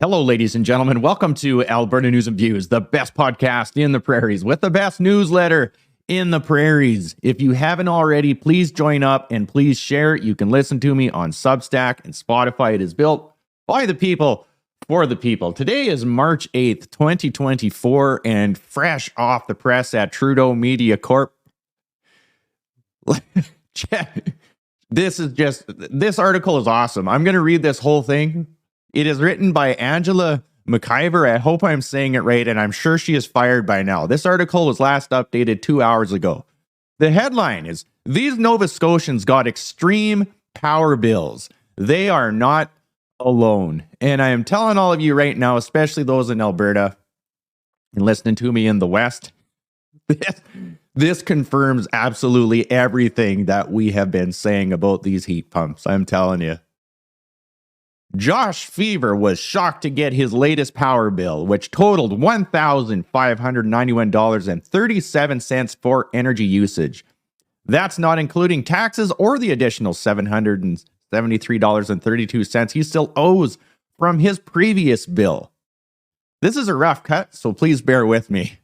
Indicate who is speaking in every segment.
Speaker 1: Hello, ladies and gentlemen. Welcome to Alberta News and Views, the best podcast in the prairies with the best newsletter in the prairies. If you haven't already, please join up and please share. You can listen to me on Substack and Spotify. It is built by the people for the people. Today is March 8th, 2024, and fresh off the press at Trudeau Media Corp. This article is awesome. I'm going to read this whole thing. It is written by Angela McIver. I hope I'm saying it right, and I'm sure she is fired by now. This article was last updated 2 hours ago. The headline is, "These Nova Scotians got extreme power bills. They are not alone." And I am telling all of you right now, especially those in Alberta and listening to me in the West, this confirms absolutely everything that we have been saying about these heat pumps. I'm telling you. Josh Fever was shocked to get his latest power bill, which totaled $1,591.37 for energy usage. That's not including taxes or the additional $773.32 he still owes from his previous bill. This is a rough cut, so please bear with me.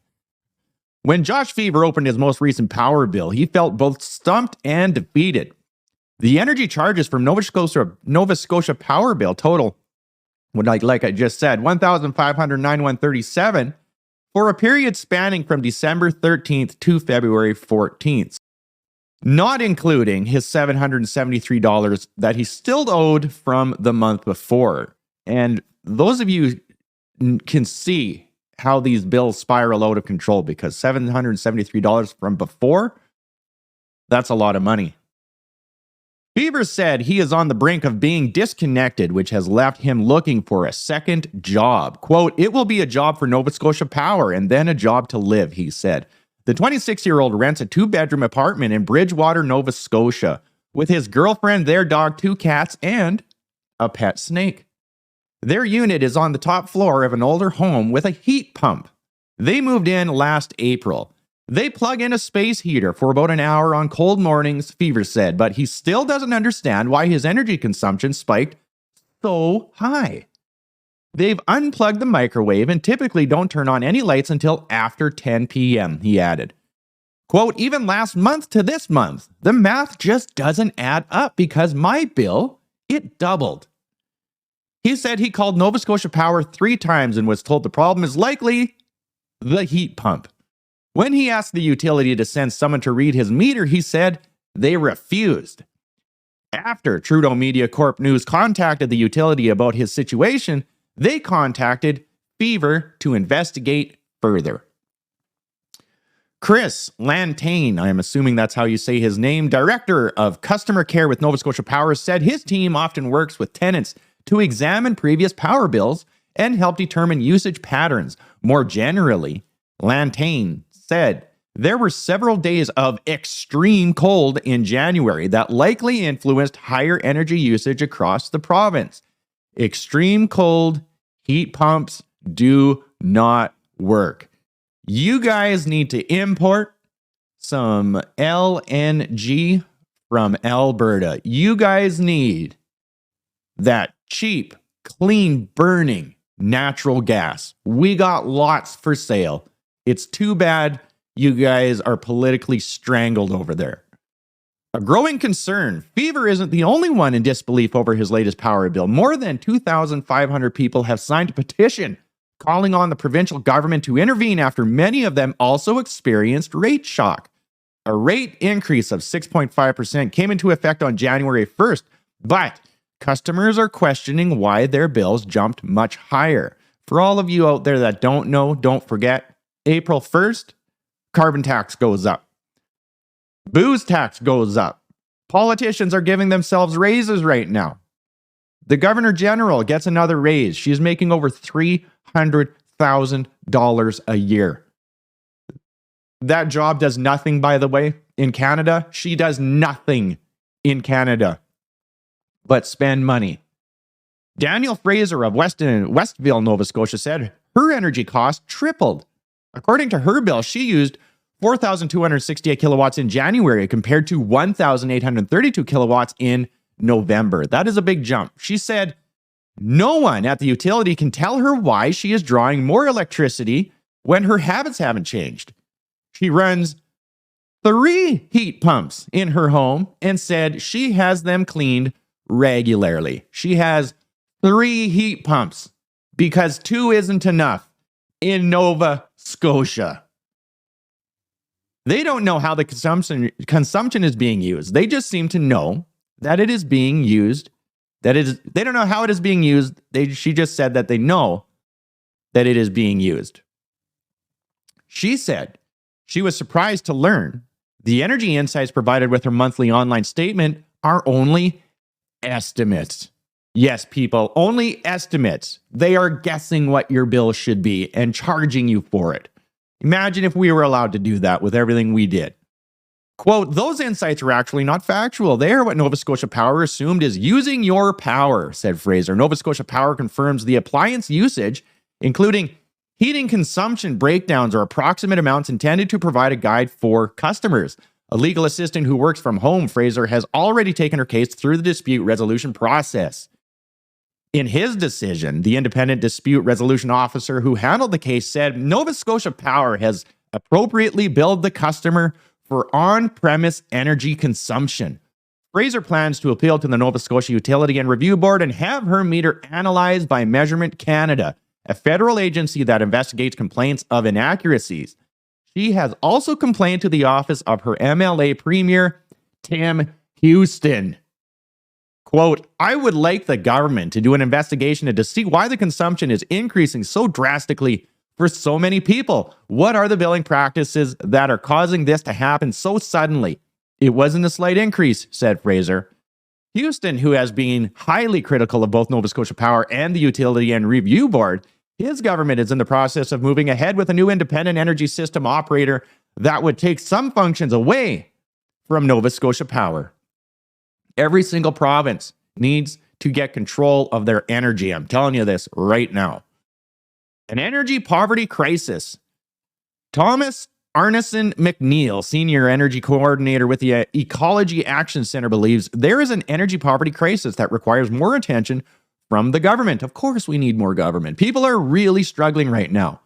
Speaker 1: When Josh Fever opened his most recent power bill, he felt both stumped and defeated. The energy charges from Nova Scotia Power Bill total, like I just said, $1,591.37 for a period spanning from December 13th to February 14th, not including his $773 that he still owed from the month before. And those of you can see how these bills spiral out of control, because $773 from before, that's a lot of money. Fever said he is on the brink of being disconnected, which has left him looking for a second job. Quote, "It will be a job for Nova Scotia Power and then a job to live," he said. The 26-year-old rents a 2-bedroom apartment in Bridgewater, Nova Scotia, with his girlfriend, their dog, 2 cats, and a pet snake. Their unit is on the top floor of an older home with a heat pump. They moved in last April. They plug in a space heater for about an hour on cold mornings, Fever said, but he still doesn't understand why his energy consumption spiked so high. They've unplugged the microwave and typically don't turn on any lights until after 10 p.m., he added. Quote, "Even last month to this month, the math just doesn't add up because my bill, it doubled." He said he called Nova Scotia Power 3 times and was told the problem is likely the heat pump. When he asked the utility to send someone to read his meter, he said they refused. After Trudeau Media Corp News contacted the utility about his situation, they contacted Fever to investigate further. Chris Lantain, I am assuming that's how you say his name, director of customer care with Nova Scotia Power, said his team often works with tenants to examine previous power bills and help determine usage patterns. More generally, Lantain said there were several days of extreme cold in January that likely influenced higher energy usage across the province. Extreme cold, heat pumps do not work. You guys need to import some LNG from Alberta. You guys need that cheap, clean burning natural gas. We got lots for sale. It's too bad you guys are politically strangled over there. A growing concern. Fever isn't the only one in disbelief over his latest power bill. More than 2,500 people have signed a petition calling on the provincial government to intervene after many of them also experienced rate shock. A rate increase of 6.5% came into effect on January 1st, but customers are questioning why their bills jumped much higher. For all of you out there that don't know, don't forget, April 1st, carbon tax goes up. Booze tax goes up. Politicians are giving themselves raises right now. The Governor General gets another raise. She's making over $300,000 a year. That job does nothing, by the way, in Canada. She does nothing in Canada but spend money. Daniel Fraser of Westville, Nova Scotia said her energy cost tripled. According to her bill, she used 4,268 kilowatts in January compared to 1,832 kilowatts in November. That is a big jump. She said No one at the utility can tell her why she is drawing more electricity when her habits haven't changed. She runs 3 heat pumps in her home and said she has them cleaned regularly. She has 3 heat pumps because 2 isn't enough in Nova Scotia. They don't know how the consumption is being used. They just seem to know that it is being used. They don't know how it is being used. She just said that they know that it is being used. She said she was surprised to learn the energy insights provided with her monthly online statement are only estimates. Yes, people, only estimates. They are guessing what your bill should be and charging you for it. Imagine if we were allowed to do that with everything we did. Quote, those insights are actually not factual. They are what Nova Scotia Power assumed is using your power, said Fraser. Nova Scotia Power confirms the appliance usage, including heating consumption breakdowns, are approximate amounts intended to provide a guide for customers. A legal assistant who works from home, Fraser, has already taken her case through the dispute resolution process. In his decision, the independent dispute resolution officer who handled the case said Nova Scotia Power has appropriately billed the customer for on-premise energy consumption. Fraser plans to appeal to the Nova Scotia Utility and Review Board and have her meter analyzed by Measurement Canada, a federal agency that investigates complaints of inaccuracies. She has also complained to the office of her MLA Premier, Tim Houston. Quote, I would like the government to do an investigation to see why the consumption is increasing so drastically for so many people. What are the billing practices that are causing this to happen so suddenly? It wasn't a slight increase, said Fraser. Houston, who has been highly critical of both Nova Scotia Power and the Utility and Review Board, his government is in the process of moving ahead with a new independent energy system operator that would take some functions away from Nova Scotia Power. Every single province needs to get control of their energy. I'm telling you this right now. An energy poverty crisis. Thomas Arneson McNeil, Senior Energy Coordinator with the Ecology Action Center, believes there is an energy poverty crisis that requires more attention from the government. Of course, we need more government. People are really struggling right now.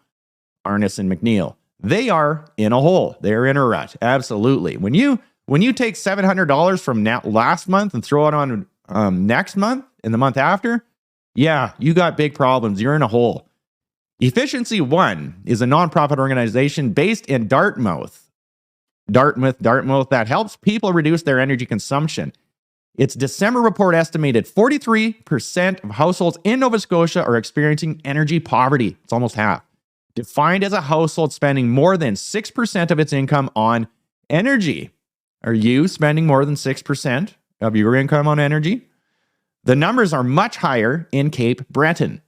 Speaker 1: Arneson McNeil. They are in a hole. They're in a rut. Absolutely. When you take $700 from last month and throw it on next month and the month after, yeah, you got big problems. You're in a hole. Efficiency One is a nonprofit organization based in Dartmouth, that helps people reduce their energy consumption. Its December report estimated 43% of households in Nova Scotia are experiencing energy poverty. It's almost half. Defined as a household spending more than 6% of its income on energy. Are you spending more than 6% of your income on energy? The numbers are much higher in Cape Breton,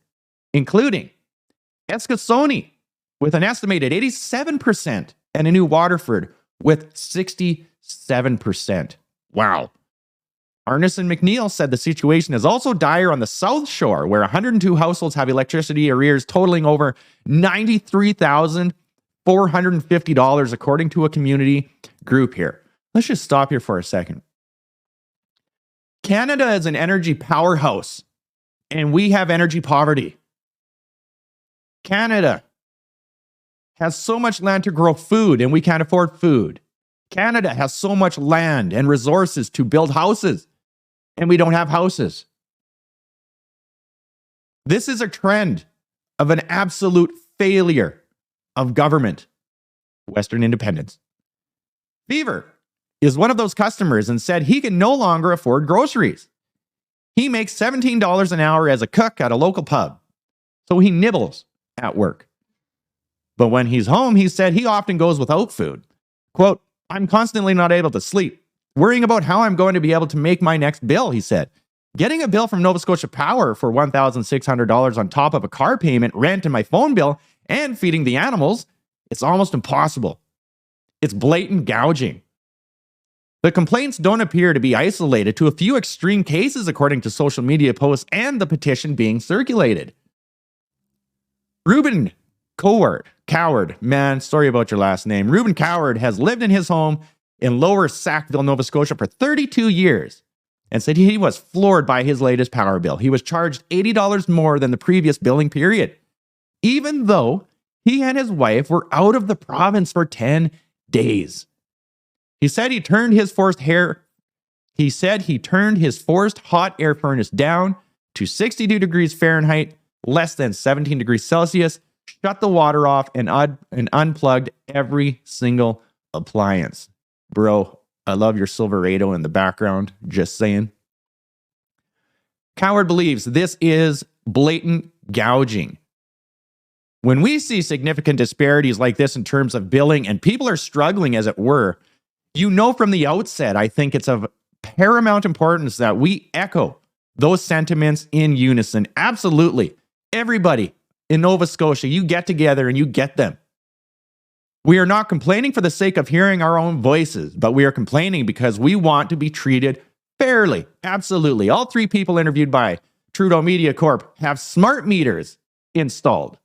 Speaker 1: including Eskasoni with an estimated 87% and a New Waterford with 67%. Wow. Arneson McNeil said the situation is also dire on the South Shore, where 102 households have electricity arrears totaling over $93,450, according to a community group here. Let's just stop here for a second. Canada is an energy powerhouse, and we have energy poverty. Canada has so much land to grow food, and we can't afford food. Canada has so much land and resources to build houses, and we don't have houses. This is a trend of an absolute failure of government. Western independence. Beaver is one of those customers and said he can no longer afford groceries. He makes $17 an hour as a cook at a local pub, so he nibbles at work. But when he's home, he said he often goes without food. Quote, I'm constantly not able to sleep, worrying about how I'm going to be able to make my next bill, he said. Getting a bill from Nova Scotia Power for $1,600 on top of a car payment, rent, and my phone bill, and feeding the animals, it's almost impossible. It's blatant gouging. The complaints don't appear to be isolated to a few extreme cases, according to social media posts and the petition being circulated. Reuben Coward, man, sorry about your last name. Reuben Coward has lived in his home in Lower Sackville, Nova Scotia for 32 years. and said he was floored by his latest power bill. He was charged $80 more than the previous billing period, even though he and his wife were out of the province for 10 days. He said he turned his forced hot air furnace down to 62 degrees Fahrenheit, less than 17 degrees Celsius, shut the water off, and unplugged every single appliance. Bro, I love your Silverado in the background, just saying. Coward believes this is blatant gouging. When we see significant disparities like this in terms of billing and people are struggling, as it were, you know from the outset, I think it's of paramount importance that we echo those sentiments in unison. Absolutely. Everybody in Nova Scotia, you get together and you get them. We are not complaining for the sake of hearing our own voices, but we are complaining because we want to be treated fairly. Absolutely. All 3 people interviewed by Trudeau Media Corp have smart meters installed.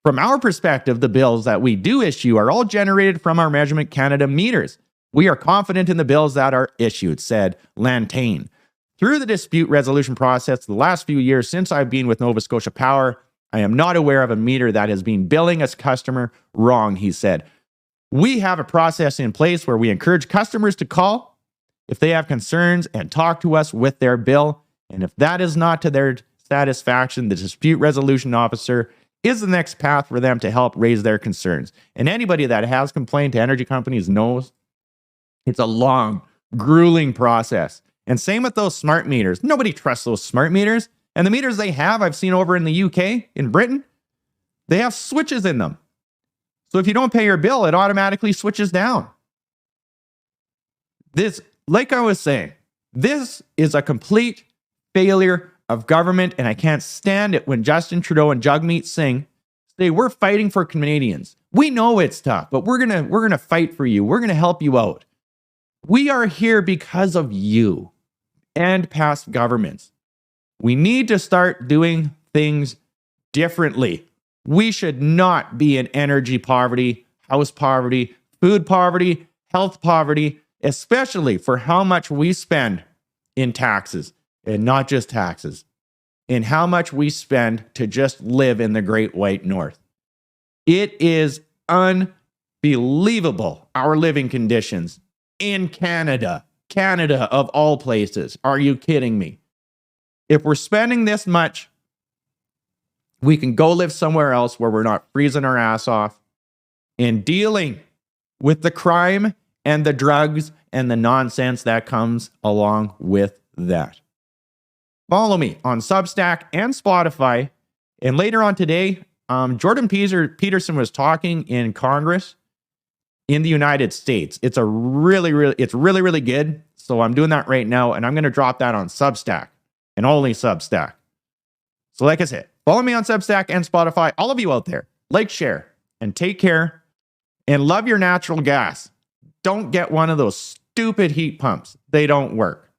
Speaker 1: From our perspective, the bills that we do issue are all generated from our Measurement Canada meters. We are confident in the bills that are issued, said Lantain. Through the dispute resolution process the last few years since I've been with Nova Scotia Power, I am not aware of a meter that has been billing a customer wrong, he said. We have a process in place where we encourage customers to call if they have concerns and talk to us with their bill. And if that is not to their satisfaction, the dispute resolution officer is the next path for them to help raise their concerns. And anybody that has complained to energy companies knows it's a long, grueling process. And same with those smart meters. Nobody trusts those smart meters. And the meters they have, I've seen over in the UK, in Britain, they have switches in them. So if you don't pay your bill, it automatically switches down. This, like I was saying, this is a complete failure of government, and I can't stand it when Justin Trudeau and Jagmeet Singh say, we're fighting for Canadians. We know it's tough, but we're gonna fight for you. We're gonna help you out. We are here because of you and past governments. We need to start doing things differently. We should not be in energy poverty, house poverty, food poverty, health poverty, especially for how much we spend in taxes, and not just taxes, in how much we spend to just live in the Great White North. It is unbelievable, our living conditions in Canada. Canada, of all places. Are you kidding me? If we're spending this much, we can go live somewhere else where we're not freezing our ass off and dealing with the crime and the drugs and the nonsense that comes along with that. Follow me on Substack and Spotify. And later on today, Jordan Peterson was talking in Congress in the United States. It's really good. So I'm doing that right now, and I'm going to drop that on Substack and only Substack. So like I said, follow me on Substack and Spotify. All of you out there, like, share, and take care, and love your natural gas. Don't get one of those stupid heat pumps. They don't work.